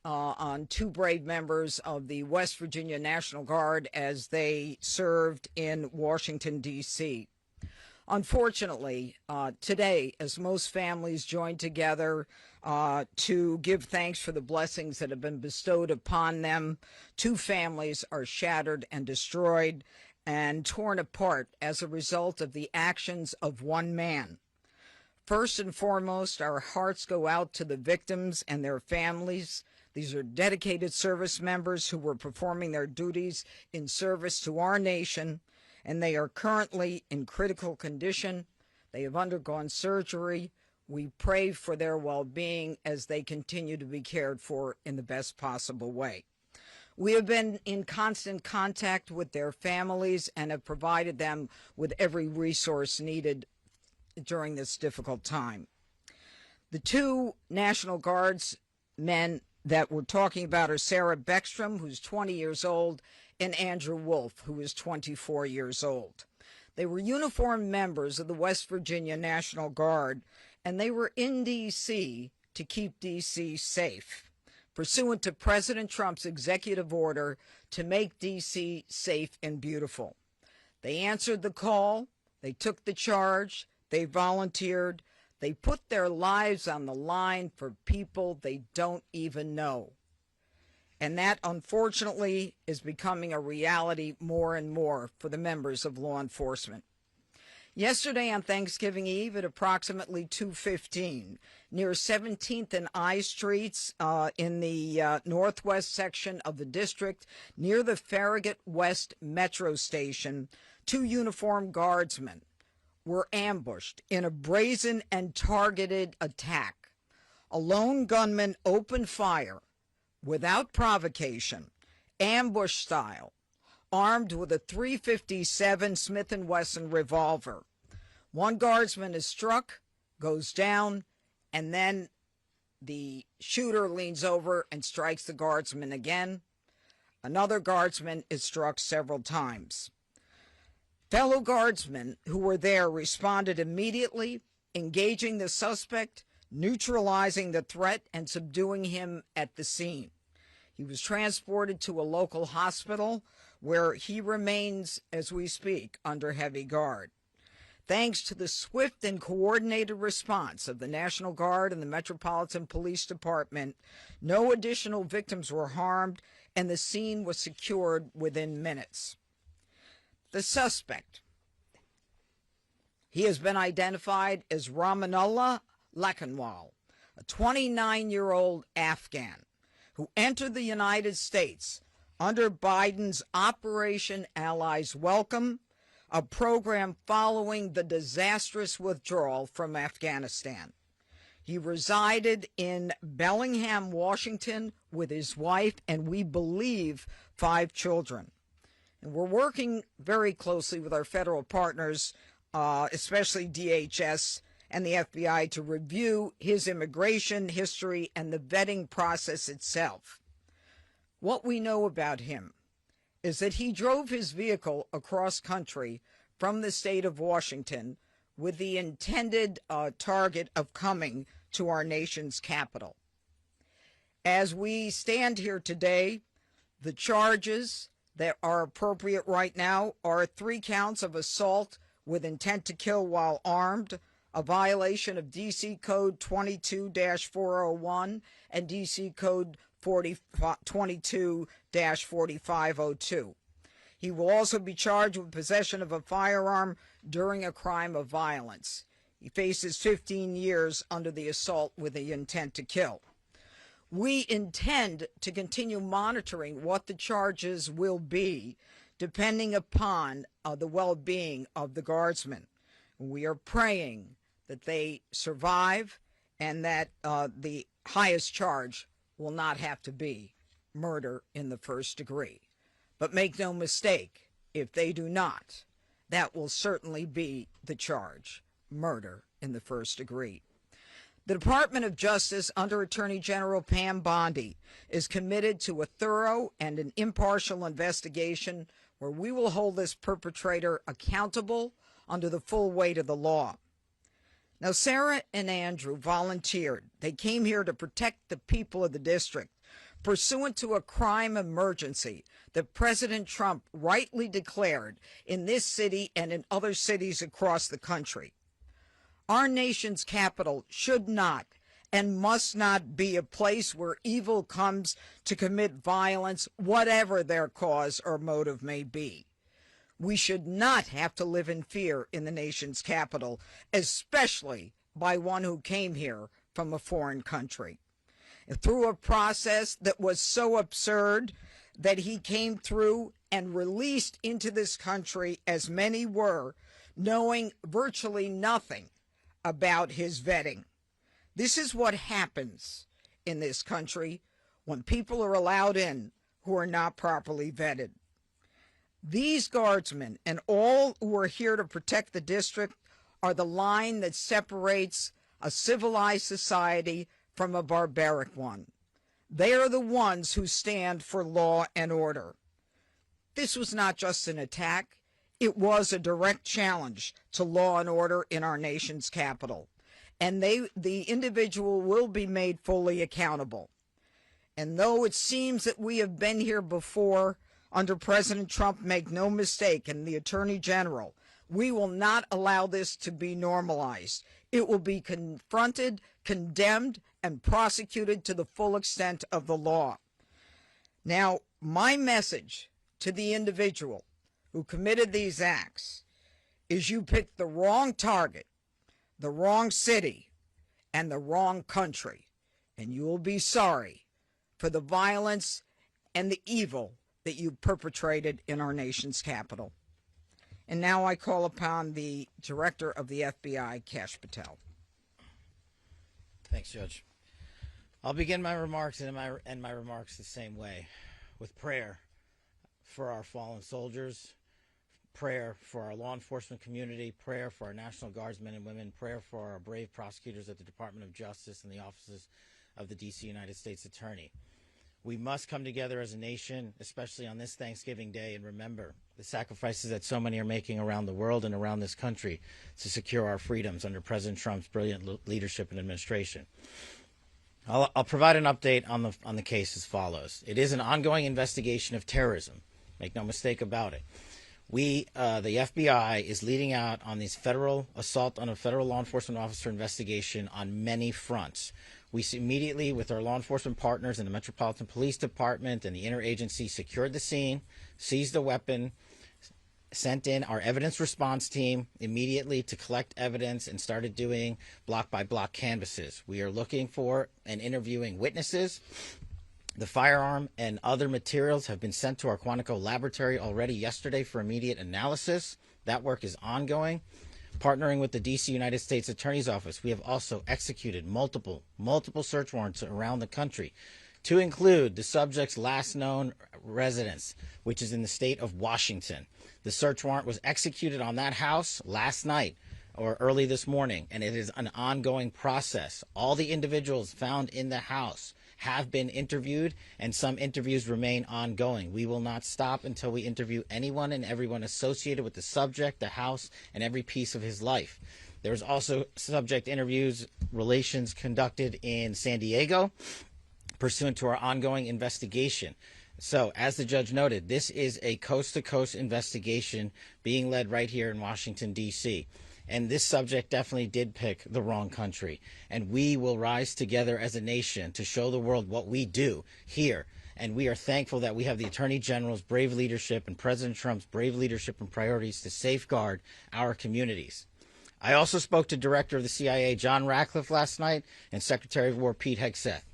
on two brave members of the West Virginia National Guard as they served in Washington, D.C. Unfortunately, today, as most families join together to give thanks for the blessings that have been bestowed upon them, two families are shattered and destroyed and torn apart as a result of the actions of one man. First and foremost, our hearts go out to the victims and their families. These are dedicated service members who were performing their duties in service to our nation, and they are currently in critical condition. They have undergone surgery. We pray for their well-being as they continue to be cared for in the best possible way. We have been in constant contact with their families and have provided them with every resource needed during this difficult time. The two National Guards men that we're talking about are Sarah Beckstrom, who's 20 years old, and Andrew Wolf, who is 24 years old. They were uniformed members of the West Virginia National Guard, and they were in D.C. to keep D.C. safe, pursuant to President Trump's executive order to make D.C. safe and beautiful. They answered the call, they took the charge, they volunteered, they put their lives on the line for people they don't even know. And that, unfortunately, is becoming a reality more and more for the members of law enforcement. Yesterday on Thanksgiving Eve at approximately 2:15, near 17th and I Streets in the northwest section of the district, near the Farragut West Metro Station, two uniformed guardsmen were ambushed in a brazen and targeted attack. A lone gunman opened fire without provocation, ambush style, armed with a .357 Smith & Wesson revolver. One guardsman is struck, goes down, and then the shooter leans over and strikes the guardsman again. Another guardsman is struck several times. Fellow guardsmen who were there responded immediately, engaging the suspect, neutralizing the threat, and subduing him at the scene. He was transported to a local hospital where he remains, as we speak, under heavy guard. Thanks to the swift and coordinated response of the National Guard and the Metropolitan Police Department, no additional victims were harmed, and the scene was secured within minutes. The suspect, he has been identified as Ramanullah Lakhanwal, a 29-year-old Afghan who entered the United States under Biden's Operation Allies Welcome, a program following the disastrous withdrawal from Afghanistan. He resided in Bellingham, Washington, with his wife and, we believe, 5 children. And we're working very closely with our federal partners, especially DHS and the FBI, to review his immigration history and the vetting process itself. What we know about him is that he drove his vehicle across country from the state of Washington with the intended target of coming to our nation's capital. As we stand here today, the charges that are appropriate right now are 3 counts of assault with intent to kill while armed, a violation of D.C. Code 22-401 and D.C. Code 22-4502. He will also be charged with possession of a firearm during a crime of violence. He faces 15 years under the assault with the intent to kill. We intend to continue monitoring what the charges will be, depending upon the well-being of the guardsmen. We are praying that they survive and that the highest charge will not have to be murder in the first degree. But make no mistake, if they do not, that will certainly be the charge, murder in the first degree. The Department of Justice, under Attorney General Pam Bondi, is committed to a thorough and an impartial investigation where we will hold this perpetrator accountable under the full weight of the law. Now, Sarah and Andrew volunteered. They came here to protect the people of the district, pursuant to a crime emergency that President Trump rightly declared in this city and in other cities across the country. Our nation's capital should not and must not be a place where evil comes to commit violence, whatever their cause or motive may be. We should not have to live in fear in the nation's capital, especially by one who came here from a foreign country. Through a process that was so absurd that he came through and released into this country, as many were, knowing virtually nothing about his vetting. This is what happens in this country when people are allowed in who are not properly vetted. These guardsmen and all who are here to protect the district are the line that separates a civilized society from a barbaric one. They are the ones who stand for law and order. This was not just an attack. It was a direct challenge to law and order in our nation's capital. And the individual will be made fully accountable. And though it seems that we have been here before under President Trump, make no mistake, and the Attorney General, we will not allow this to be normalized. It will be confronted, condemned, and prosecuted to the full extent of the law. Now, my message to the individual who committed these acts is you picked the wrong target, the wrong city, and the wrong country, and you will be sorry for the violence and the evil that you perpetrated in our nation's capital. And now I call upon the Director of the FBI, Kash Patel. Thanks, Judge. I'll begin my remarks and end my remarks the same way, with prayer for our fallen soldiers, prayer for our law enforcement community, prayer for our National Guardsmen and women, prayer for our brave prosecutors at the Department of Justice and the offices of the D.C. United States Attorney. We must come together as a nation, especially on this Thanksgiving Day, and remember the sacrifices that so many are making around the world and around this country to secure our freedoms under President Trump's brilliant leadership and administration. I'll provide an update on the case as follows. It is an ongoing investigation of terrorism. Make no mistake about it. The FBI is leading out on this federal assault on a federal law enforcement officer investigation on many fronts. We immediately, with our law enforcement partners in the Metropolitan Police Department and the interagency, secured the scene, seized the weapon, sent in our evidence response team immediately to collect evidence, and started doing block-by-block canvasses. We are looking for and interviewing witnesses. The firearm and other materials have been sent to our Quantico laboratory already yesterday for immediate analysis. That work is ongoing. Partnering with the D.C. United States Attorney's Office, we have also executed multiple search warrants around the country to include the subject's last known residence, which is in the state of Washington. The search warrant was executed on that house last night or early this morning, and it is an ongoing process. All the individuals found in the house have been interviewed, and some interviews remain ongoing. We will not stop until we interview anyone and everyone associated with the subject, the house, and every piece of his life. There's also subject interviews relations conducted in San Diego pursuant to our ongoing investigation. So, as the judge noted, this is a coast-to-coast investigation being led right here in Washington, D.C., and this subject definitely did pick the wrong country. And we will rise together as a nation to show the world what we do here. And we are thankful that we have the Attorney General's brave leadership and President Trump's brave leadership and priorities to safeguard our communities. I also spoke to Director of the CIA, John Ratcliffe, last night, and Secretary of War, Pete Hegseth.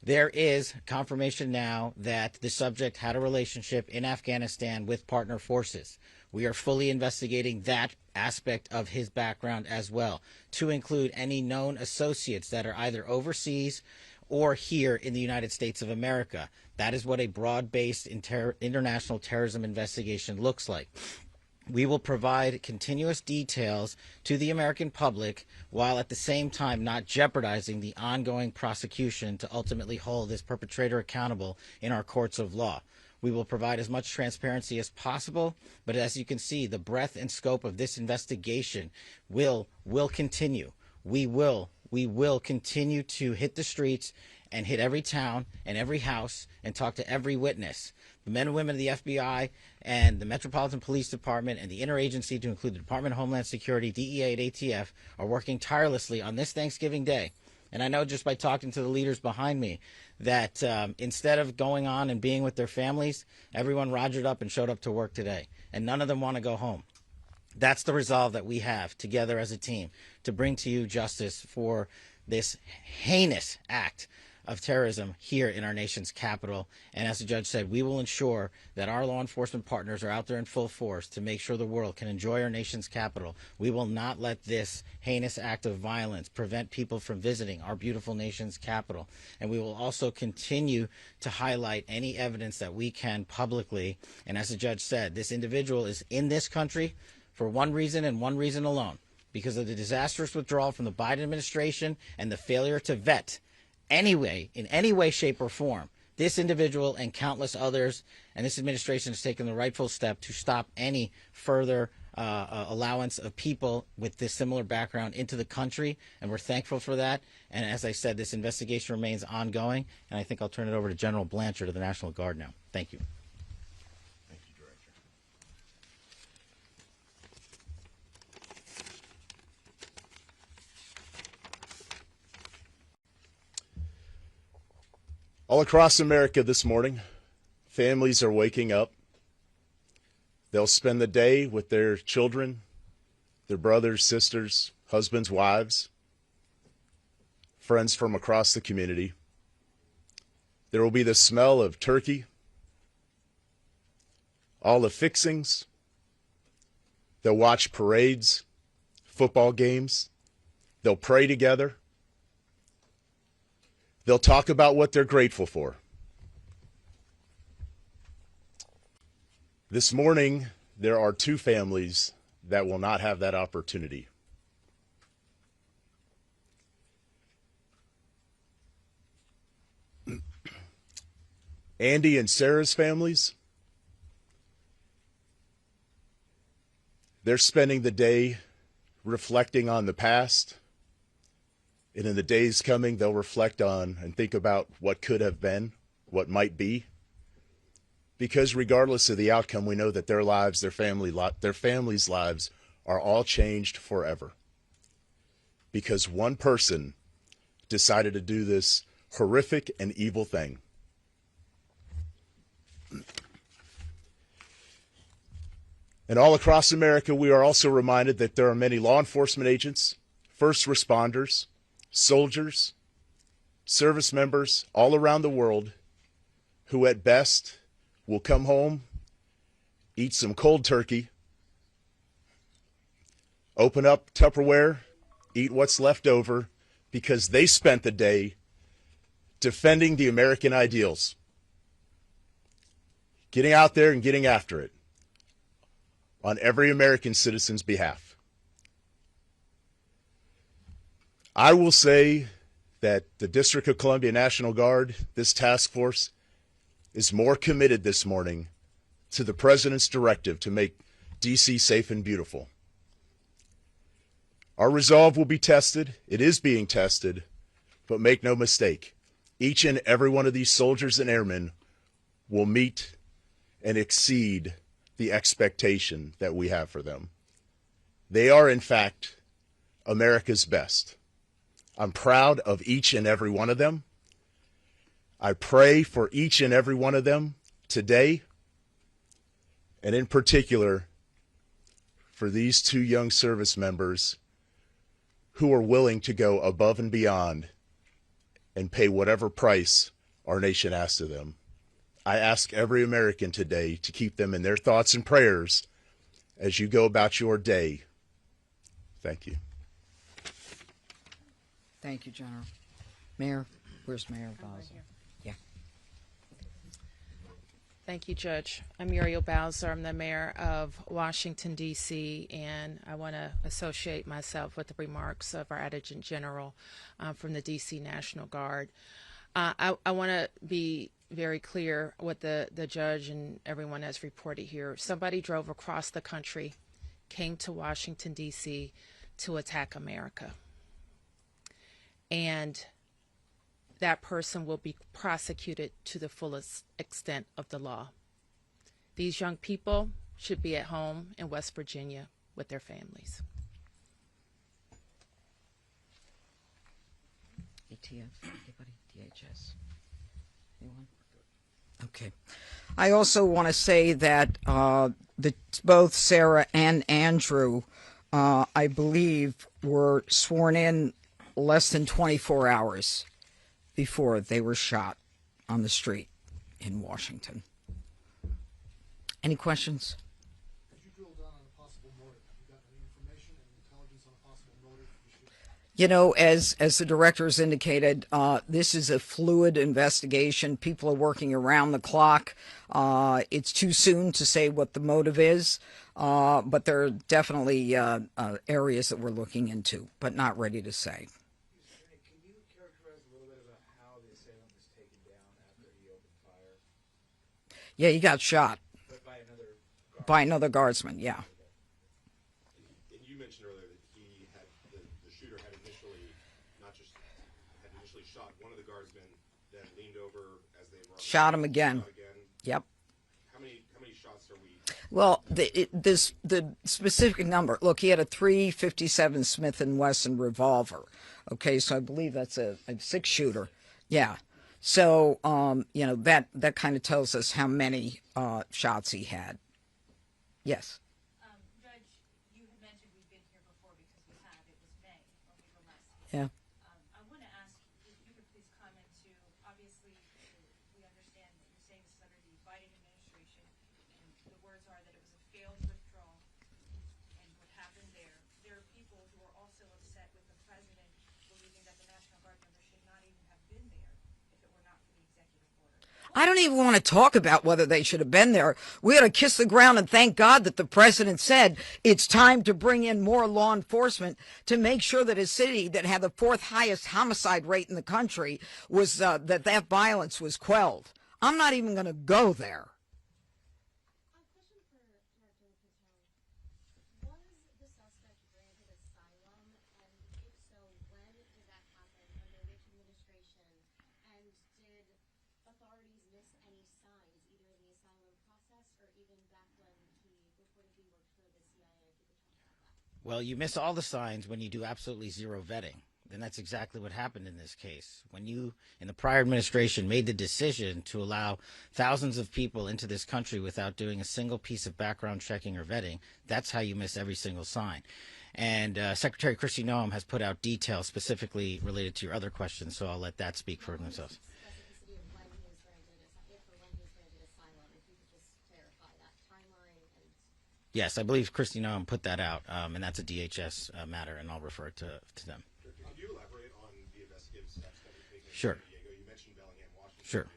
There is confirmation now that the subject had a relationship in Afghanistan with partner forces. We are fully investigating that aspect of his background as well, to include any known associates that are either overseas or here in the United States of America. That is what a broad-based international terrorism investigation looks like. We will provide continuous details to the American public while at the same time not jeopardizing the ongoing prosecution to ultimately hold this perpetrator accountable in our courts of law. We will provide as much transparency as possible, but as you can see, the breadth and scope of this investigation will continue. we will continue to hit the streets and hit every town and every house and talk to every witness. The men and women of the FBI and the Metropolitan Police Department and the interagency, to include the Department of Homeland Security, DEA, and ATF, are working tirelessly on this Thanksgiving Day. And I know just by talking to the leaders behind me that instead of going on and being with their families, everyone rogered up and showed up to work today. And none of them want to go home. That's the resolve that we have together as a team to bring to you justice for this heinous act of terrorism here in our nation's capital. And as the judge said, we will ensure that our law enforcement partners are out there in full force to make sure the world can enjoy our nation's capital. We will not let this heinous act of violence prevent people from visiting our beautiful nation's capital. And we will also continue to highlight any evidence that we can publicly. And as the judge said, this individual is in this country for one reason and one reason alone: because of the disastrous withdrawal from the Biden administration and the failure to vet anyway, in any way, shape, or form, this individual and countless others. And this administration has taken the rightful step to stop any further allowance of people with this similar background into the country, and we're thankful for that. And as I said, this investigation remains ongoing, and I think I'll turn it over to General Blanchard of the National Guard now. Thank you. Thank you, Director. All across America this morning, families are waking up. They'll spend the day with their children, their brothers, sisters, husbands, wives, friends from across the community. There will be the smell of turkey, all the fixings. They'll watch parades, football games. They'll pray together. They'll talk about what they're grateful for. This morning, there are two families that will not have that opportunity. Andy and Sarah's families, they're spending the day reflecting on the past. And in the days coming, they'll reflect on and think about what could have been, what might be. Because regardless of the outcome, we know that their lives, their families' lives are all changed forever. Because one person decided to do this horrific and evil thing. And all across America, we are also reminded that there are many law enforcement agents, first responders, soldiers, service members all around the world who at best will come home, eat some cold turkey, open up Tupperware, eat what's left over, because they spent the day defending the American ideals, getting out there and getting after it on every American citizen's behalf. I will say that the District of Columbia National Guard, this task force, is more committed this morning to the President's directive to make D.C. safe and beautiful. Our resolve will be tested. It is being tested, but make no mistake, each and every one of these soldiers and airmen will meet and exceed the expectation that we have for them. They are, in fact, America's best. I'm proud of each and every one of them. I pray for each and every one of them today, and in particular for these two young service members who are willing to go above and beyond and pay whatever price our nation asks of them. I ask every American today to keep them in their thoughts and prayers as you go about your day. Thank you. Thank you, General. Mayor, where's Mayor Bowser? Yeah. Thank you, Judge. I'm Muriel Bowser. I'm the mayor of Washington, D.C., and I want to associate myself with the remarks of our Adjutant General from the D.C. National Guard. I want to be very clear what the judge and everyone has reported here. Somebody drove across the country, came to Washington, D.C. to attack America. and that person will be prosecuted to the fullest extent of the law. These young people should be at home in West Virginia with their families. ATF, anybody? DHS? Anyone? Okay. I also want to say that both Sarah and Andrew, I believe, were sworn in less than 24 hours before they were shot on the street in Washington. Any questions? Could you drill down on a possible motive? Have you got any information and intelligence on a possible motive for the shooting? You know, as the directors indicated, this is a fluid investigation. People are working around the clock. It's too soon to say what the motive is, but there are definitely areas that we're looking into, but not ready to say. Can you characterize a little bit about how the assailant was taken down after he opened fire? Yeah, he got shot But by another guardsman, yeah. And you mentioned earlier that he had the shooter had initially shot one of the guardsmen, then leaned over as they were Shot him again. Yep. How many shots are we? Well, the specific number. Look, he had a .357 Smith & Wesson revolver. Okay, so I believe that's a six-shooter. Yeah. So you know, that kind of tells us how many shots he had. Yes. Judge, you had mentioned we've been here before because we have. It was May when we were last Yeah. here. I want to ask if you could please comment to, obviously, we understand that you're saying this is under the Biden administration, and the words are that it was a failed withdrawal, and what happened there. There are people who are also upset with the president believing that the National Guard members should not even have been there if it were not for the executive order. I don't even want to talk about whether they should have been there. We ought to kiss the ground and thank God that the president said it's time to bring in more law enforcement to make sure that a city that had the fourth highest homicide rate in the country was that violence was quelled. I'm not even going to go there. A question for Director Patel. Was the suspect granted asylum, and if so, when did that happen, under which administration, and did authorities miss any signs, either in the asylum process or even back when he reportedly worked for the CIA? If you could talk about that. Well, you miss all the signs when you do absolutely zero vetting. And that's exactly what happened in this case. When you, in the prior administration, made the decision to allow thousands of people into this country without doing a single piece of background checking or vetting, that's how you miss every single sign. And Secretary Kristi Noem has put out details specifically related to your other questions, so I'll let that speak for themselves. Specificity of when he was granted, if or when he was granted asylum, if you could just clarify that timeline and. Yes, I believe Kristi Noem put that out, and that's a DHS matter, and I'll refer it to them. Could you elaborate on the investigative steps that were taken Sure. in San Diego? You mentioned Bellingham, Washington. Sure.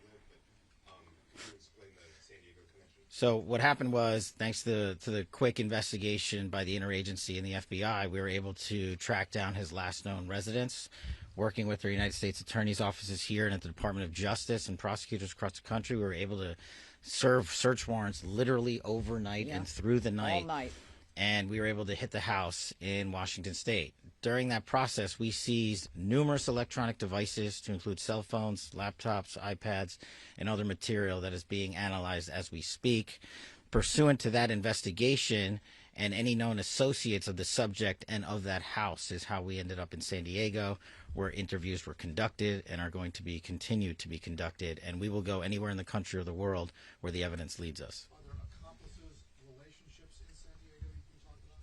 Could you explain the San Diego connection? So what happened was, thanks to the quick investigation by the interagency and the FBI, we were able to track down his last known residence, working with the United States Attorney's offices here and at the Department of Justice and prosecutors across the country. We were able to serve search warrants literally overnight and through the night. All night. And we were able to hit the house in Washington State. During that process, we seized numerous electronic devices to include cell phones, laptops, iPads, and other material that is being analyzed as we speak. Pursuant to that investigation and any known associates of the subject and of that house is how we ended up in San Diego, where interviews were conducted and are going to be continued to be conducted. And we will go anywhere in the country or the world where the evidence leads us. Are there accomplices, relationships in San Diego that you can talk about?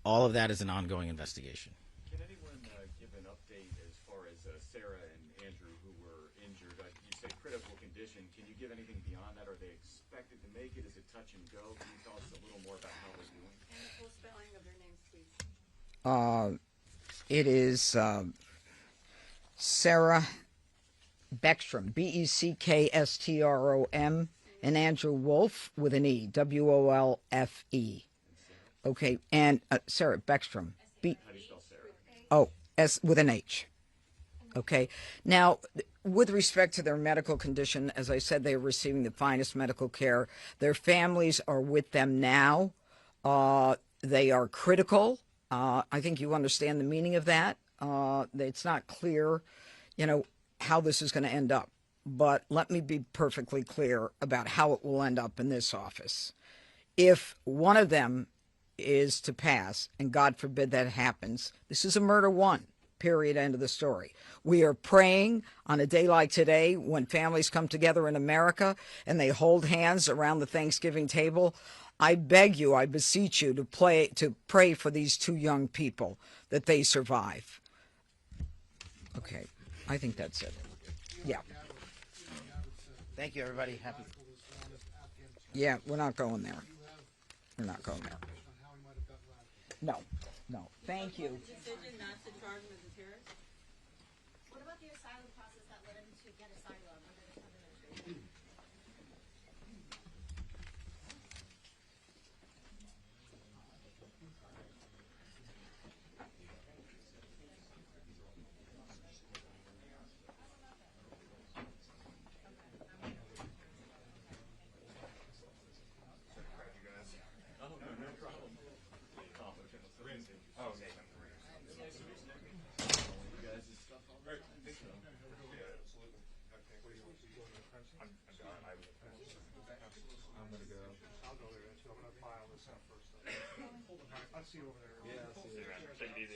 All of that is an ongoing investigation. Can anyone give an update as far as Sarah and Andrew, who were injured? You say critical condition. Can you give anything beyond that? Are they expected to make it? Is it touch and go? Can you tell us a little more about how they're doing? And the full spelling of their names, please. It is Sarah Beckstrom, Beckstrom, and Andrew Wolfe with an E, Wolfe. Okay, and Sarah Beckstrom, How do you spell Sarah? Oh, S with an H. Okay. Now, with respect to their medical condition, as I said, they are receiving the finest medical care. Their families are with them now. They are critical. I think you understand the meaning of that. It's not clear, how this is going to end up. But let me be perfectly clear about how it will end up in this office. If one of them is to pass, and God forbid that happens, this is a murder one. Period. End of the story. We are praying on a day like today when families come together in America and they hold hands around the Thanksgiving table. I beg you, I beseech you to pray for these two young people that they survive. Okay, I think that's it. Yeah. Thank you, everybody. Happy. Yeah, we're not going there. We're not going there. No, no. Thank you. Decision not to charge him as a terrorist? What about the asylum process that led him to get asylum under the Trump administration? I'll see you over there. Yeah, I'll see you. Take it easy.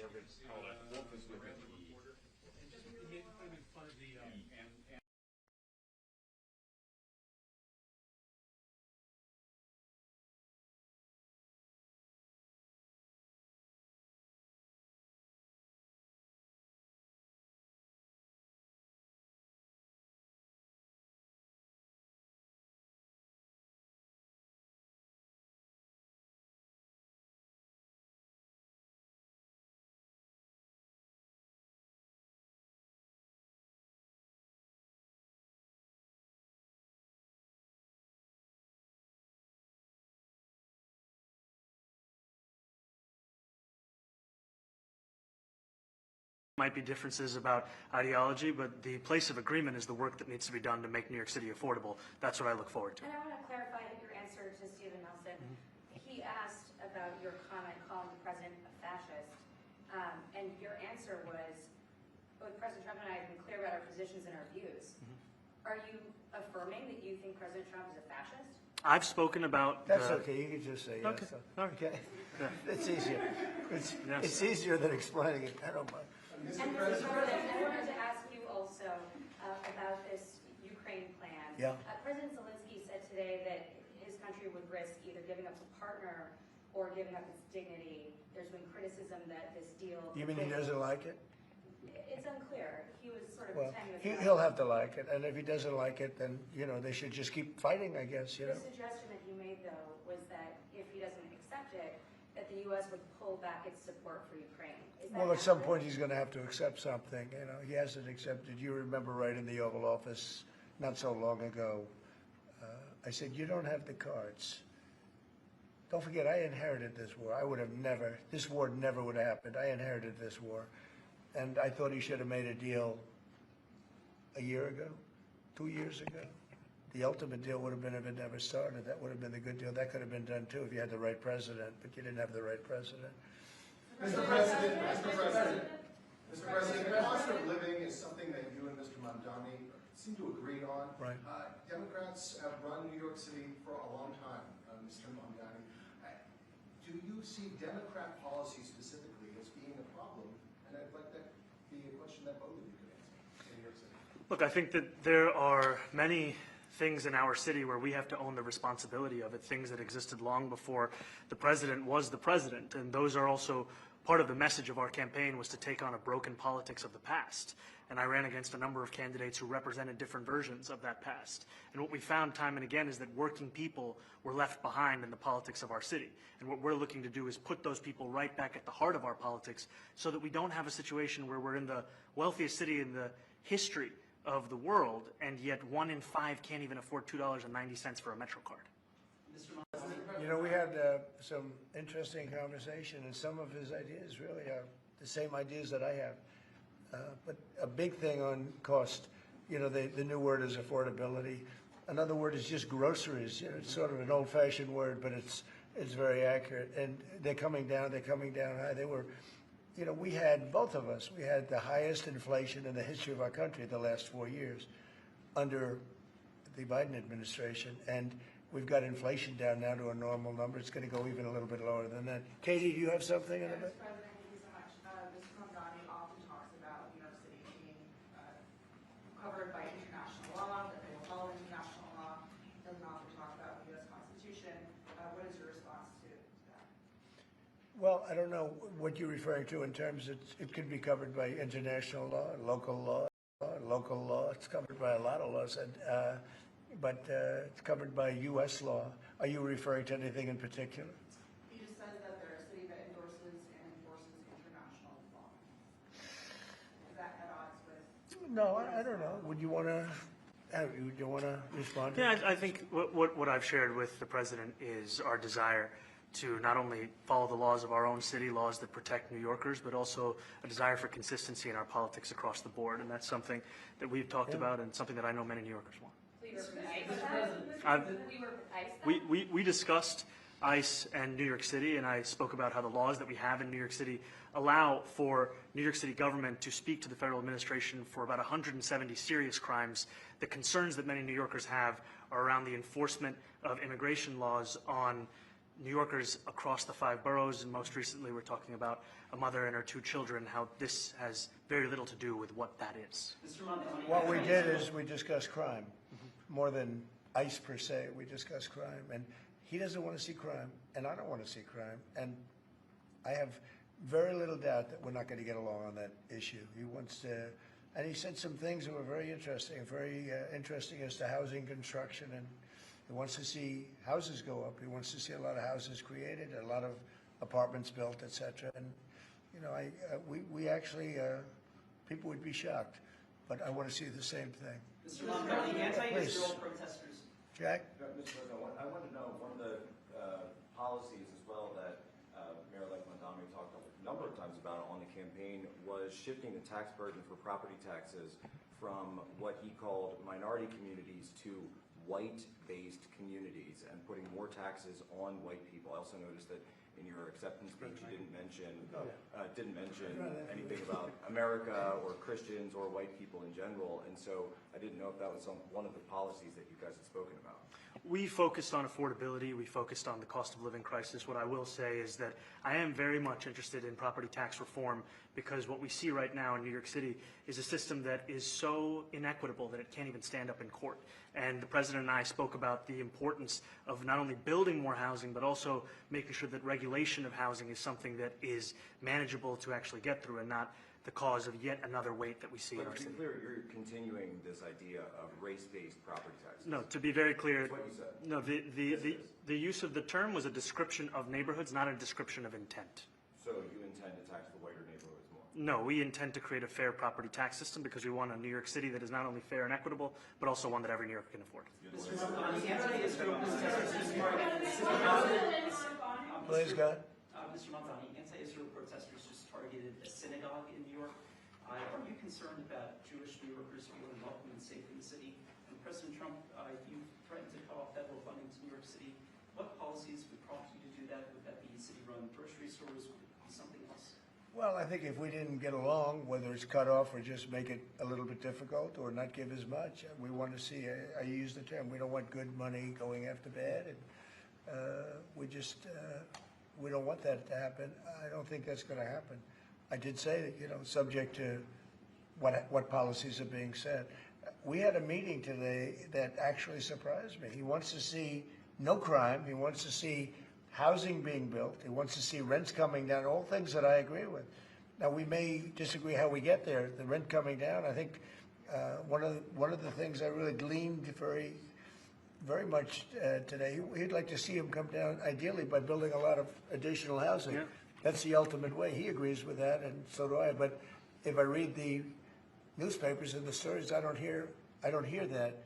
Might be differences about ideology, but the place of agreement is the work that needs to be done to make New York City affordable. That's what I look forward to. And I want to clarify your answer to Stephen Nelson. He asked about your comment calling the president a fascist, and your answer was, both President Trump and I have been clear about our positions and our views. Are you affirming that you think President Trump is a fascist? I've spoken about. That's okay. You can just say yes. Okay. It's easier. It's easier than explaining it. I don't mind. And Mr. President, I wanted to ask you also about this Ukraine plan. Yeah. President Zelensky said today that his country would risk either giving up a partner or giving up its dignity. There's been criticism that this deal. You mean he doesn't like it? It's unclear. He was sort of Well, pretending. he'll have to like it, and if he doesn't like it, then they should just keep fighting. I guess The suggestion that he made, though, was that if he doesn't accept it, that the U.S. would pull back its support for Ukraine. Is that Well, at some accurate? point he's going to have to accept something. He hasn't accepted. You remember right in the Oval Office not so long ago, I said, you don't have the cards. Don't forget, I inherited this war. This war never would have happened. I inherited this war. And I thought he should have made a deal a year ago, 2 years ago. The ultimate deal would have been if it never started. That would have been the good deal. That could have been done too if you had the right president, but you didn't have the right president. Mr. President, cost of living is something that you and Mr. Mamdani seem to agree on. Right. Democrats have run New York City for a long time, Mr. Mamdani. Do you see Democrat policy specifically as being a problem? And I'd like that to be a question that both of you could answer in New York City. Look, I think that there are many things in our city where we have to own the responsibility of it, things that existed long before the president was the president. And those are also part of the message of our campaign, was to take on a broken politics of the past. And I ran against a number of candidates who represented different versions of that past. And what we found time and again is that working people were left behind in the politics of our city. And what we're looking to do is put those people right back at the heart of our politics so that we don't have a situation where we're in the wealthiest city in the history of the world, and yet 1 in 5 can't even afford $2.90 for a Metro card. We had some interesting conversation, and some of his ideas really are the same ideas that I have. But a big thing on cost, the new word is affordability. Another word is just groceries. It's sort of an old-fashioned word, but it's very accurate. And they're coming down high. They were, you know, we had, both of us, we had the highest inflation in the history of our country the last 4 years under the Biden administration. And we've got inflation down now to a normal number. It's going to go even a little bit lower than that. Katie, do you have something in a bit? Mr. President, thank you so much. Mr. Mamdani often talks about New York City being covered by international law, that they will follow international law. Doesn't often talk about the U.S. Constitution. What is your response to that? Well, I don't know what you're referring to in terms of it could be covered by international law, local law. It's covered by a lot of laws, but it's covered by U.S. law. Are you referring to anything in particular? He just says that they're a city that endorses and enforces international law. Is that at odds with? No, I don't know. Would you want to? Do you want to respond? Yeah, I think what I've shared with the president is our desire to not only follow the laws of our own city, laws that protect New Yorkers, but also a desire for consistency in our politics across the board. And that's something that we've talked about and something that I know many New Yorkers want. We discussed ICE and New York City, and I spoke about how the laws that we have in New York City allow for New York City government to speak to the federal administration for about 170 serious crimes. The concerns that many New Yorkers have are around the enforcement of immigration laws on New Yorkers across the 5 boroughs, and most recently we're talking about a mother and her 2 children, how this has very little to do with what that is. What we did is we discussed crime. More than ICE per se, we discussed crime. And he doesn't want to see crime, and I don't want to see crime. And I have very little doubt that we're not going to get along on that issue. He wants to, and he said some things that were very interesting as to housing construction, and he wants to see houses go up. He wants to see a lot of houses created, a lot of apartments built, etc. And you know, we actually, people would be shocked, but I want to see the same thing. Mr. Mamdani, anti-Israel protesters. Jack? Mr. President, I wanted to know one of the policies as well that Mayor-elect Mamdani talked a number of times about on the campaign was shifting the tax burden for property taxes from what he called minority communities to white-based communities and putting more taxes on white people. I also noticed that in your acceptance speech you didn't mention anything about America or Christians or white people in general, and so I didn't know if that was one of the policies that you guys had spoken about. We focused on affordability. We focused on the cost of living crisis. What I will say is that I am very much interested in property tax reform, because what we see right now in New York City is a system that is so inequitable that it can't even stand up in court. And the president and I spoke about the importance of not only building more housing, but also making sure that regulation of housing is something that is manageable to actually get through and not the cause of yet another weight that we see in our city. To be clear, you're continuing this idea of race-based property taxes. No, to be very clear, that's what you said. No, the use of the term was a description of neighborhoods, not a description of intent. So you intend to tax the whiter neighborhoods more? No, we intend to create a fair property tax system because we want a New York City that is not only fair and equitable, but also one that every New Yorker can afford. Mr. Mamdani, anti-Israel protesters Please, go ahead. Mr. Mamdani, anti-Israel protesters just targeted a synagogue in New York. Are you concerned about Jewish New Yorkers feeling welcome and safe in the city? And President Trump, you threatened to cut off federal funding to New York City. What policies would prompt you to do that? Would that be city-run grocery stores? Would it be something else? Well, I think if we didn't get along, whether it's cut off or just make it a little bit difficult or not give as much, we want to see, I use the term, we don't want good money going after bad, and we don't want that to happen. I don't think that's going to happen. I did say that, you know, subject to what policies are being said. We had a meeting today that actually surprised me. He wants to see no crime. He wants to see housing being built. He wants to see rents coming down, all things that I agree with. Now, we may disagree how we get there. The rent coming down, I think one of the things I really gleaned very much today, he'd like to see him come down, ideally, by building a lot of additional housing. Yeah. That's the ultimate way. He agrees with that, and so do I. But if I read the newspapers and the stories, I don't hear that.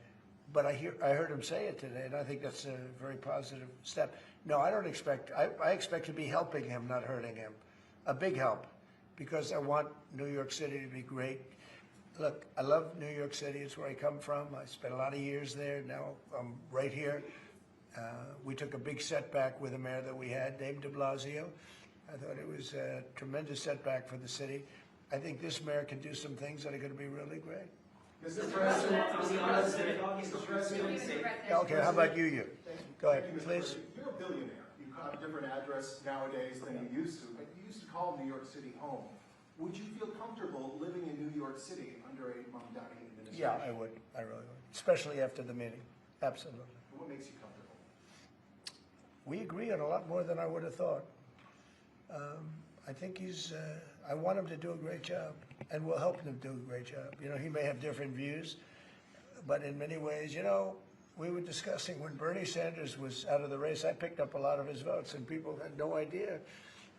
But I heard him say it today, and I think that's a very positive step. No, I don't expect. I expect to be helping him, not hurting him. A big help, because I want New York City to be great. Look, I love New York City. It's where I come from. I spent a lot of years there. Now I'm right here. We took a big setback with the mayor that we had, Dave de Blasio. I thought it was a tremendous setback for the city. I think this mayor can do some things that are going to be really great. Mr. President, Mr. President. Yeah, okay, how about you? Go ahead, Thank you, Mr. please. President. You're a billionaire. You have a different address nowadays than you used to, but you used to call New York City home. Would you feel comfortable living in New York City under a Mamdani administration? Yeah, I would. I really would. Especially after the meeting. Absolutely. What makes you comfortable? We agree on a lot more than I would have thought. I think I want him to do a great job, and we'll help him do a great job. You know, he may have different views, but in many ways, you know, we were discussing when Bernie Sanders was out of the race, I picked up a lot of his votes, and people had no idea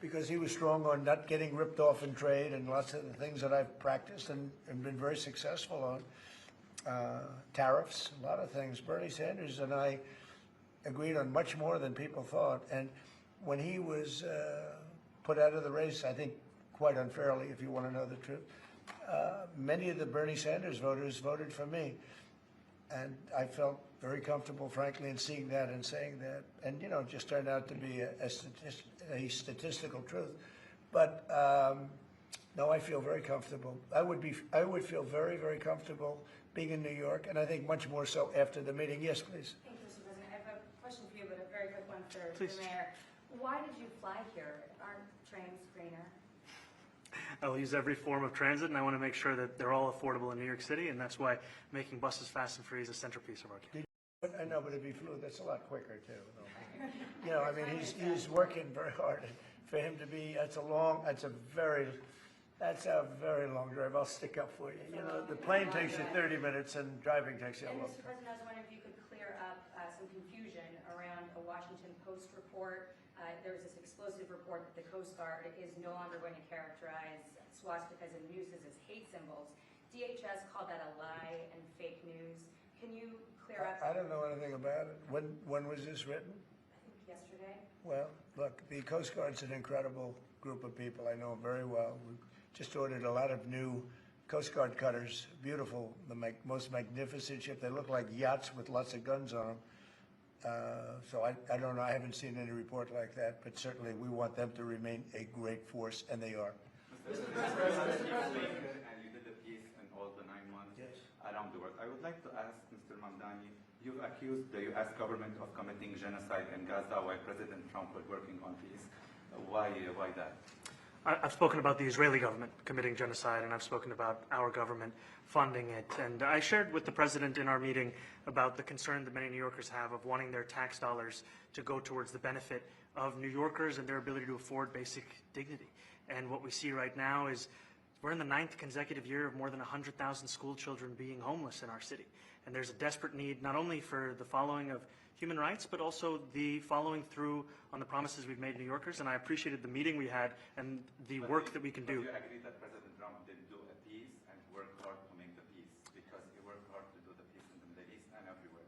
because he was strong on not getting ripped off in trade and lots of the things that I've practiced and been very successful on. Tariffs, a lot of things. Bernie Sanders and I agreed on much more than people thought. And when he was put out of the race, I think quite unfairly, if you want to know the truth, many of the Bernie Sanders voters voted for me. And I felt very comfortable, frankly, in seeing that and saying that. And, you know, it just turned out to be a statistical truth. But no, I feel very comfortable. I would feel very, very comfortable being in New York, and I think much more so after the meeting. Yes, please. Thank you, Mr. President. I have a question for you, but a very quick one for Please. the mayor. Why did you fly here? Aren't trains greener? I will use every form of transit, and I want to make sure that they're all affordable in New York City, and that's why making buses fast and free is a centerpiece of our campaign. I know, but if he flew, that's a lot quicker too. You know, I mean, he's working very hard. For him to be, that's a very long drive. I'll stick up for you. You know, the plane takes you 30 minutes and driving takes you a And long Mr. time. President, I was wondering if you could clear up some confusion around a Washington Post report. There was this explosive report that the Coast Guard is no longer going to characterize swastikas and nooses as hate symbols. DHS called that a lie and fake news. Can you clear up? I don't know anything about it. When was this written? I think yesterday. Well, look, the Coast Guard's an incredible group of people. I know them very well. We just ordered a lot of new Coast Guard cutters, beautiful, the most magnificent ship. They look like yachts with lots of guns on them. So I don't know. I haven't seen any report like that, but certainly we want them to remain a great force, and they are. Mr. President, and you did a piece in all the 9 months around the world. I would like to ask Mr. Mamdani, you accused the U.S. government of committing genocide in Gaza while President Trump was working on peace. Why that? I've spoken about the Israeli government committing genocide, and I've spoken about our government funding it. And I shared with the president in our meeting about the concern that many New Yorkers have of wanting their tax dollars to go towards the benefit of New Yorkers and their ability to afford basic dignity. And what we see right now is we're in the 9th consecutive year of more than 100,000 school children being homeless in our city. And there's a desperate need not only for the following of human rights, but also the following through on the promises we've made to New Yorkers. And I appreciated the meeting we had and the work that we can do. Do you agree that President Trump did do a peace and worked hard to make the peace? Because he worked hard to do the peace in the Middle East and everywhere.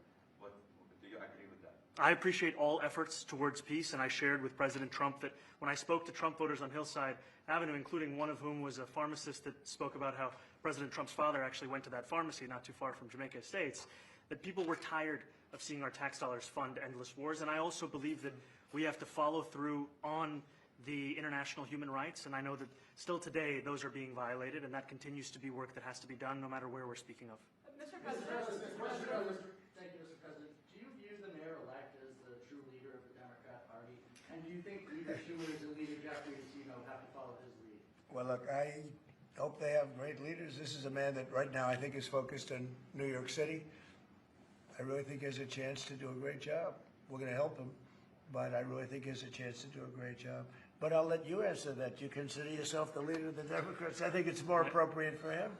Do you agree with that? I appreciate all efforts towards peace, and I shared with President Trump that when I spoke to Trump voters on Hillside Avenue, including one of whom was a pharmacist that spoke about how President Trump's father actually went to that pharmacy not too far from Jamaica Estates, that people were tired of seeing our tax dollars fund endless wars. And I also believe that we have to follow through on the international human rights, and I know that still today those are being violated, and that continues to be work that has to be done no matter where we're speaking of. Mr. President, thank you, Mr. President. Do you view the mayor-elect as the true leader of the Democrat Party? And do you think Leader Schumer's and Leader Jeffries, have to follow his lead? Well, look, I hope they have great leaders. This is a man that right now I think is focused on New York City. I really think he has a chance to do a great job. We're going to help him, but I really think he has a chance to do a great job. But I'll let you answer that. You consider yourself the leader of the Democrats? I think it's more appropriate for him.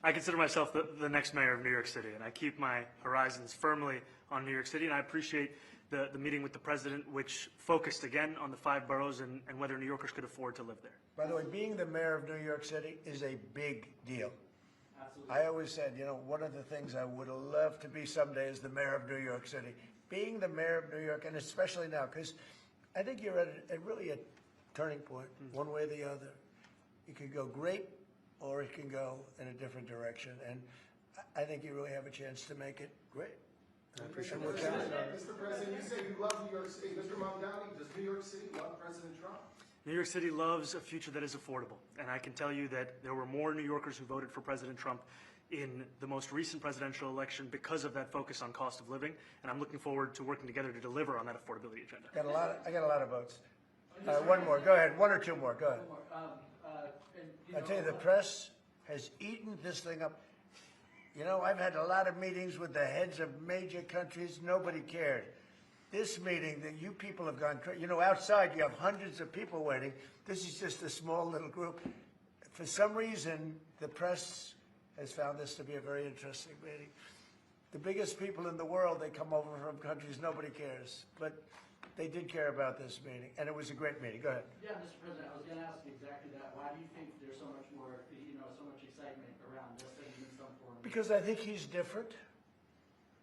I consider myself the next mayor of New York City, and I keep my horizons firmly on New York City, and I appreciate the meeting with the president, which focused again on the 5 boroughs and whether New Yorkers could afford to live there. By the way, being the mayor of New York City is a big deal. Absolutely. I always said, one of the things I would love to be someday is the mayor of New York City. Being the mayor of New York, and especially now, because I think you're at really a turning point, one way or the other. It could go great, or it can go in a different direction. And I think you really have a chance to make it great. I appreciate what you're saying. Mr. President, you say you love New York City. Mr. Mamdani, does New York City love President Trump? New York City loves a future that is affordable, and I can tell you that there were more New Yorkers who voted for President Trump in the most recent presidential election because of that focus on cost of living, and I'm looking forward to working together to deliver on that affordability agenda. I got a lot of votes. One more, go ahead. One or two more, go ahead. I tell you, the press has eaten this thing up. You know, I've had a lot of meetings with the heads of major countries. Nobody cared. This meeting, that you people have gone crazy. You know, outside you have hundreds of people waiting. This is just a small little group. For some reason, the press has found this to be a very interesting meeting. The biggest people in the world, they come over from countries nobody cares. But they did care about this meeting, and it was a great meeting. Go ahead. Yeah, Mr. President, I was going to ask you exactly that. Why do you think there's so much more, so much excitement around this than in some form? Because I think he's different.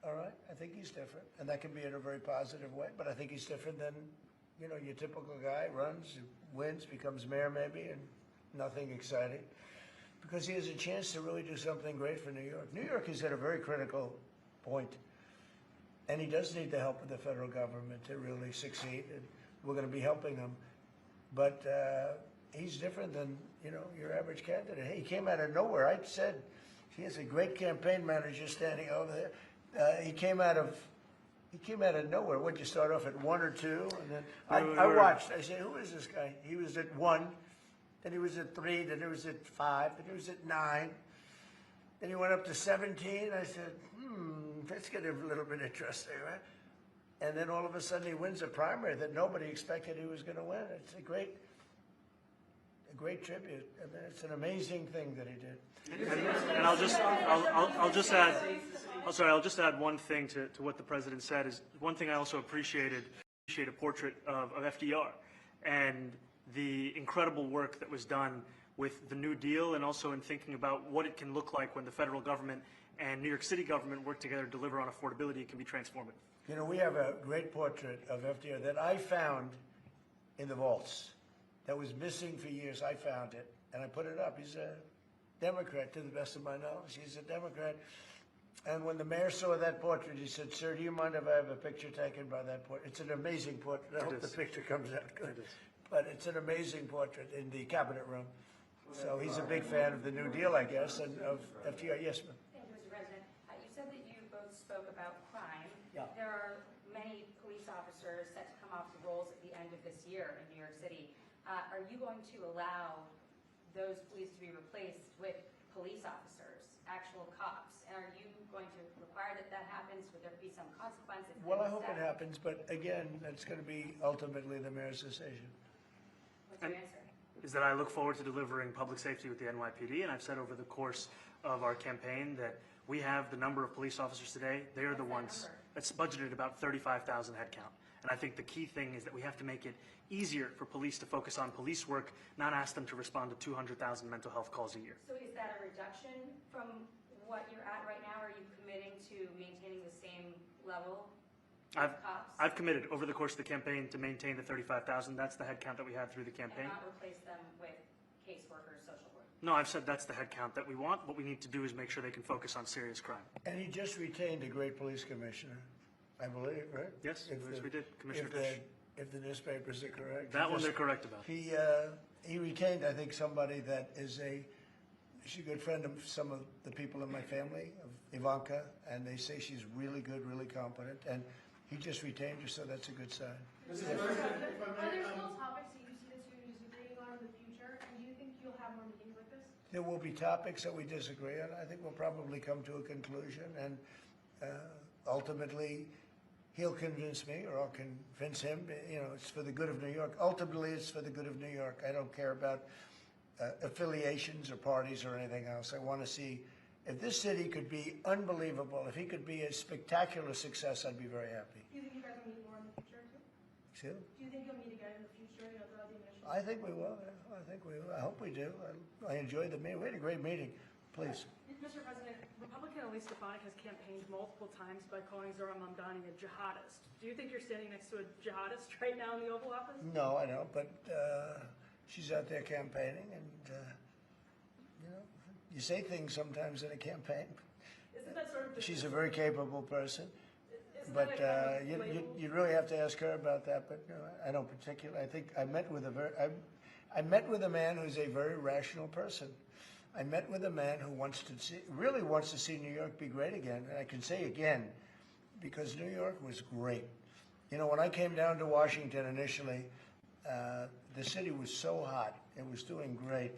All right, I think he's different, and that can be in a very positive way. But I think he's different than, your typical guy runs, wins, becomes mayor maybe, and nothing exciting. Because he has a chance to really do something great for New York. New York is at a very critical point, and he does need the help of the federal government to really succeed. And we're going to be helping him, but he's different than your average candidate. He came out of nowhere. I said he has a great campaign manager standing over there. He came out of nowhere. What'd you start off at 1 or 2? And then I watched. I said, who is this guy? He was at 1, then he was at 3, then he was at 5, then he was at 9. Then he went up to 17. I said, that's getting a little bit interesting, right? And then all of a sudden he wins a primary that nobody expected he was going to win. It's a great tribute. I mean, it's an amazing thing that he did. And I'll just add one thing to what the president said. Is one thing I also appreciate a portrait of FDR and the incredible work that was done with the New Deal, and also in thinking about what it can look like when the federal government and New York City government work together to deliver on affordability. It can be transformative. We have a great portrait of FDR that I found in the vaults that was missing for years. I found it, and I put it up. He's a Democrat, to the best of my knowledge. He's a Democrat. And when the mayor saw that portrait, he said, sir, do you mind if I have a picture taken by that portrait? It's an amazing portrait. I hope the picture comes out good. But it's an amazing portrait in the cabinet room. So he's a big fan of the New Deal, I guess, and of FDR. Yes, ma'am. Thank you, Mr. President. You said that you both spoke about crime. Yeah. There are many police officers set to come off the rolls at the end of this year in New York City. Are you going to allow those police to be replaced with police officers, actual cops? And are you going to require that that happens? Would there be some consequence? Well, I hope it happens, but again, that's going to be ultimately the mayor's decision. What's your answer? Is that I look forward to delivering public safety with the NYPD, and I've said over the course of our campaign that we have the number of police officers today. They are the ones that's budgeted about 35,000 headcount. And I think the key thing is that we have to make it easier for police to focus on police work, not ask them to respond to 200,000 mental health calls a year. So is that a reduction from what you're at right now? Are you committing to maintaining the same level of cops? I've committed over the course of the campaign to maintain the 35,000. That's the headcount that we had through the campaign. And not replace them with caseworkers, social work? No, I've said that's the headcount that we want. What we need to do is make sure they can focus on serious crime. And he just retained a great police commissioner, I believe, right? Yes, we did. Commissioner Fish. If the newspapers are correct. That one they're correct about. He retained, I think, somebody that is she's a good friend of some of the people in my family, of Ivanka, and they say she's really good, really competent, and he just retained her, so that's a good sign. Are there still topics that you see the two disagreeing on in the future, and do you think you'll have more meetings like this? There will be topics that we disagree on. I think we'll probably come to a conclusion, and ultimately, he'll convince me, or I'll convince him. It's for the good of New York. Ultimately, it's for the good of New York. I don't care about affiliations or parties or anything else. I want to see if this city could be unbelievable, if he could be a spectacular success, I'd be very happy. Do you think you guys will meet more in the future, too? Excuse me? Do you think you'll meet again in the future, throughout the administration? I think we will. I think we will. I hope we do. I enjoyed the meeting. We had a great meeting. Please. Mr. President, Republican Elise Stefanik has campaigned multiple times by calling Zohran Mamdani a jihadist. Do you think you're standing next to a jihadist right now in the Oval Office? No, I don't, but she's out there campaigning, and you say things sometimes in a campaign. Isn't that sort of She's a very capable person. but you really have to ask her about that. But I don't particularly. I think I met with I met with a man who's a very rational person. I met with a man who really wants to see New York be great again. And I can say again, because New York was great. You know, when I came down to Washington initially, the city was so hot. It was doing great.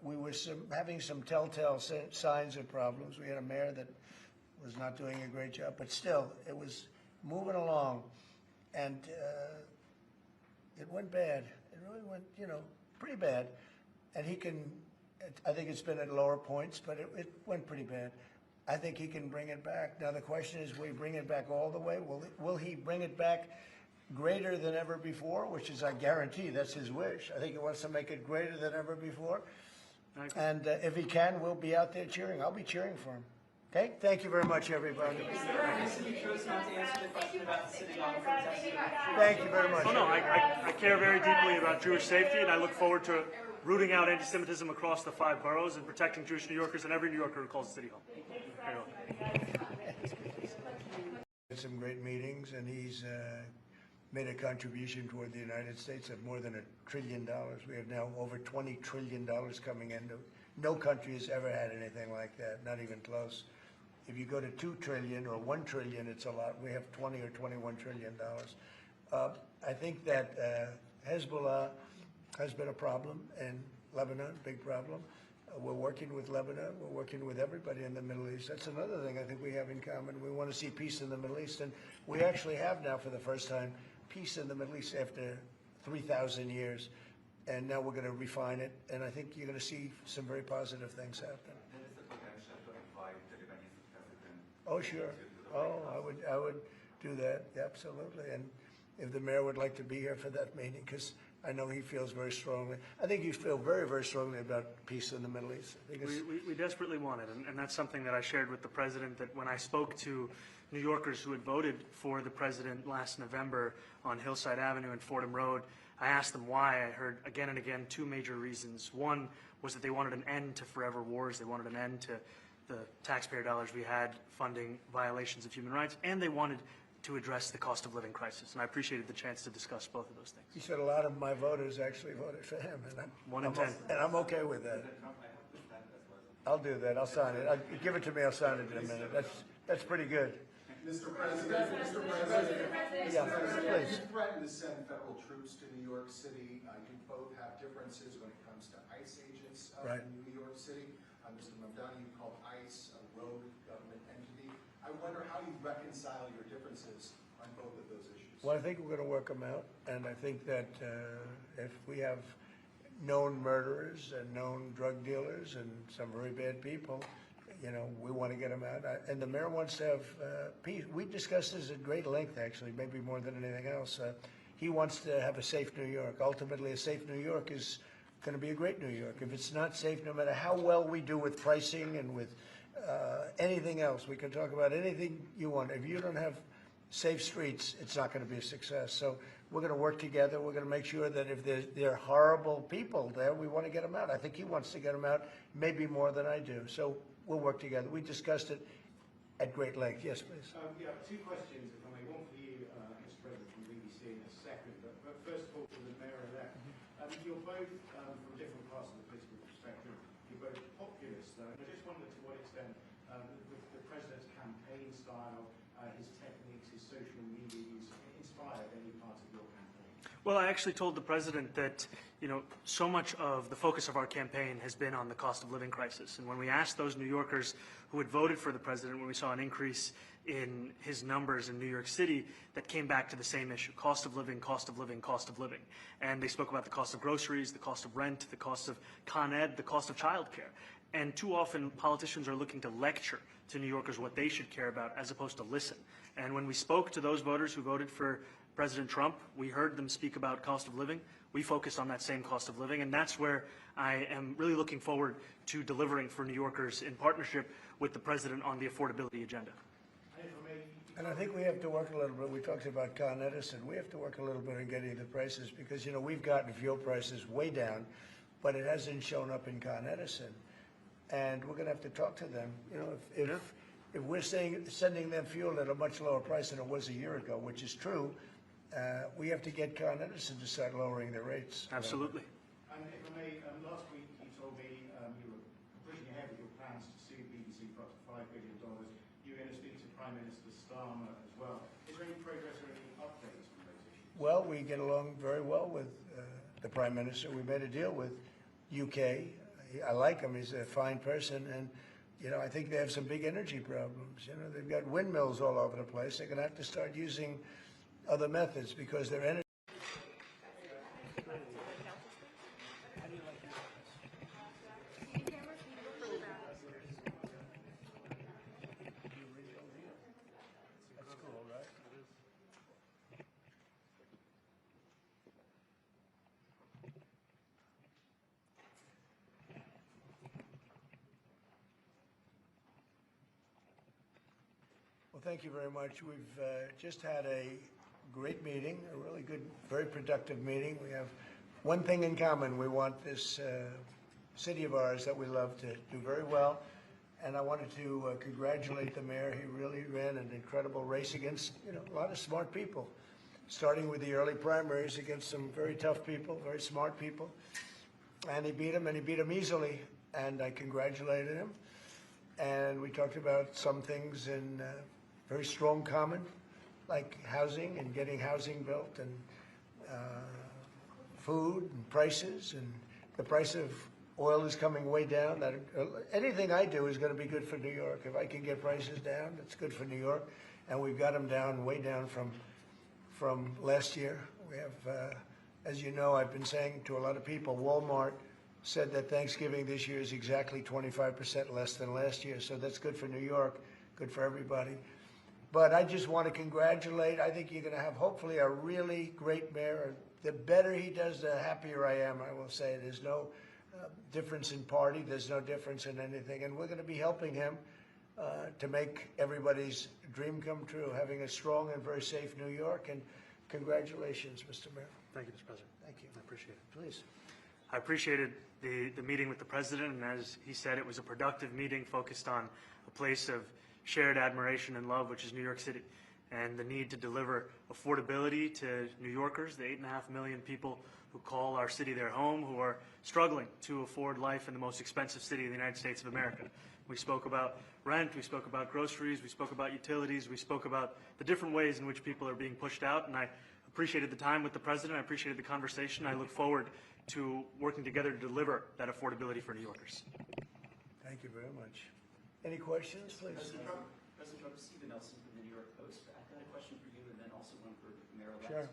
We were having some telltale signs of problems. We had a mayor that was not doing a great job, but still, it was moving along. And it went bad. It really went, pretty bad. And I think it's been at lower points, but it went pretty bad. I think he can bring it back. Now the question is, will he bring it back all the way? Will he bring it back greater than ever before, which is, I guarantee, that's his wish. I think he wants to make it greater than ever before. And if he can, we'll be out there cheering. I'll be cheering for him. Okay? Thank you very much, everybody. Thank you very much. Oh, no, I care very deeply about Jewish safety, and I look forward to rooting out anti-Semitism across the 5 boroughs and protecting Jewish New Yorkers and every New Yorker who calls the city home. Had some great meetings, and he's made a contribution toward the United States of more than $1 trillion. We have now over $20 trillion coming in. No country has ever had anything like that, not even close. If you go to 2 trillion or 1 trillion, it's a lot. We have 20 or 21 trillion dollars. I think that Hezbollah has been a problem in Lebanon, big problem. We're working with Lebanon. We're working with everybody in the Middle East. That's another thing I think we have in common. We want to see peace in the Middle East, and we actually have now, for the first time, peace in the Middle East after 3,000 years. And now we're going to refine it, and I think you're going to see some very positive things happen. There is the potential to invite the Lebanese president. Oh, sure. Oh, I would do that, absolutely. And if the mayor would like to be here for that meeting, because I know he feels very strongly. I think you feel very, very strongly about peace in the Middle East. I think we desperately want it, and that's something that I shared with the president, that when I spoke to New Yorkers who had voted for the president last November on Hillside Avenue and Fordham Road, I asked them why. I heard again and again 2 major reasons. One was that they wanted an end to forever wars. They wanted an end to the taxpayer dollars we had funding violations of human rights, and they wanted to address the cost of living crisis. And I appreciated the chance to discuss both of those things. He said a lot of my voters actually voted for him, and 1 in 10. And I'm okay with that. I'll do that. I'll sign it. Give it to me. I'll sign it in a minute. That's pretty good. Mr. President, yeah, please. You threatened to send federal troops to New York City. You both have differences when it comes to ICE agents right. in New York City. Mr. Mamdani, you called ICE a rogue government entity. I wonder how you reconcile your differences on both of those issues. Well, I think we're going to work them out, and I think that if we have known murderers and known drug dealers and some very bad people, we want to get them out. And the mayor wants to have peace. We discussed this at great length, actually, maybe more than anything else. He wants to have a safe New York. Ultimately, a safe New York is going to be a great New York. If it's not safe, no matter how well we do with pricing and with anything else, we can talk about anything you want. If you don't have safe streets, it's not going to be a success. So we're going to work together. We're going to make sure that if there are horrible people there, we want to get them out. I think he wants to get them out maybe more than I do. So we'll work together. We discussed it at great length. Yes, please. Yeah, 2 questions, if I may. One for you, Mr. President, from BBC in a second. But first of all, for the mayor-elect. You're both from different parts of the political spectrum. You're both populists, though. And I just wondered to what extent the president's campaign style, his techniques, his social media use inspired any part of your campaign? Well, I actually told the president that, so much of the focus of our campaign has been on the cost of living crisis. And when we asked those New Yorkers who had voted for the president, when we saw an increase in his numbers in New York City, that came back to the same issue: cost of living, cost of living, cost of living. And they spoke about the cost of groceries, the cost of rent, the cost of Con Ed, the cost of childcare. And too often, politicians are looking to lecture to New Yorkers what they should care about, as opposed to listen. And when we spoke to those voters who voted for President Trump, we heard them speak about cost of living. We focused on that same cost of living, and that's where I am really looking forward to delivering for New Yorkers in partnership with the president on the affordability agenda. And I think we have to work a little bit. We talked about Con Edison. We have to work a little bit on getting the prices, because, we've gotten fuel prices way down, but it hasn't shown up in Con Edison. And we're going to have to talk to them. if we're sending them fuel at a much lower price than it was a year ago, which is true, we have to get Con Edison to start lowering their rates. Absolutely. And if I may, last week you told me you were pushing ahead with your plans to sue BBC for up to $5 billion. You were going to speak to Prime Minister Starmer as well. Is there any progress or any updates on those issues? Well, we get along very well with the Prime Minister. We made a deal with UK. I like him. He's a fine person. And, you know, I think they have some big energy problems. You know, they've got windmills all over the place. They're going to have to start using other methods because their energy. Well, thank you very much. We've just had a great meeting, a really good, very productive meeting. We have one thing in common. We want this city of ours that we love to do very well. And I wanted to congratulate the mayor. He really ran an incredible race against, you know, a lot of smart people, starting with the early primaries against some very tough people, very smart people. And he beat them easily. And I congratulated him. And we talked about some things in very strong common, like housing and getting housing built, and food and prices, and the price of oil is coming way down. That anything I do is going to be good for New York. If I can get prices down, it's good for New York, and we've got them down, way down from last year. We have, as you know, I've been saying to a lot of people, Walmart said that Thanksgiving this year is exactly 25% less than last year, so that's good for New York, good for everybody. But I just want to congratulate. I think you're going to have, hopefully, a really great mayor. The better he does, the happier I am, I will say. There's no difference in party. There's no difference in anything. And we're going to be helping him to make everybody's dream come true, having a strong and very safe New York. And congratulations, Mr. Mayor. Thank you, Mr. President. Thank you. I appreciate it. Please. I appreciated the meeting with the president, and as he said, it was a productive meeting focused on a place of shared admiration and love, which is New York City, and the need to deliver affordability to New Yorkers, the 8.5 million people who call our city their home, who are struggling to afford life in the most expensive city in the United States of America. We spoke about rent, we spoke about groceries, we spoke about utilities, we spoke about the different ways in which people are being pushed out, and I appreciated the time with the president, I appreciated the conversation. I look forward to working together to deliver that affordability for New Yorkers. Thank you very much. Any questions, please? President Trump, Stephen Nelson from the New York Post. I've got a question for you and then also one for Mayor-elect. Sure.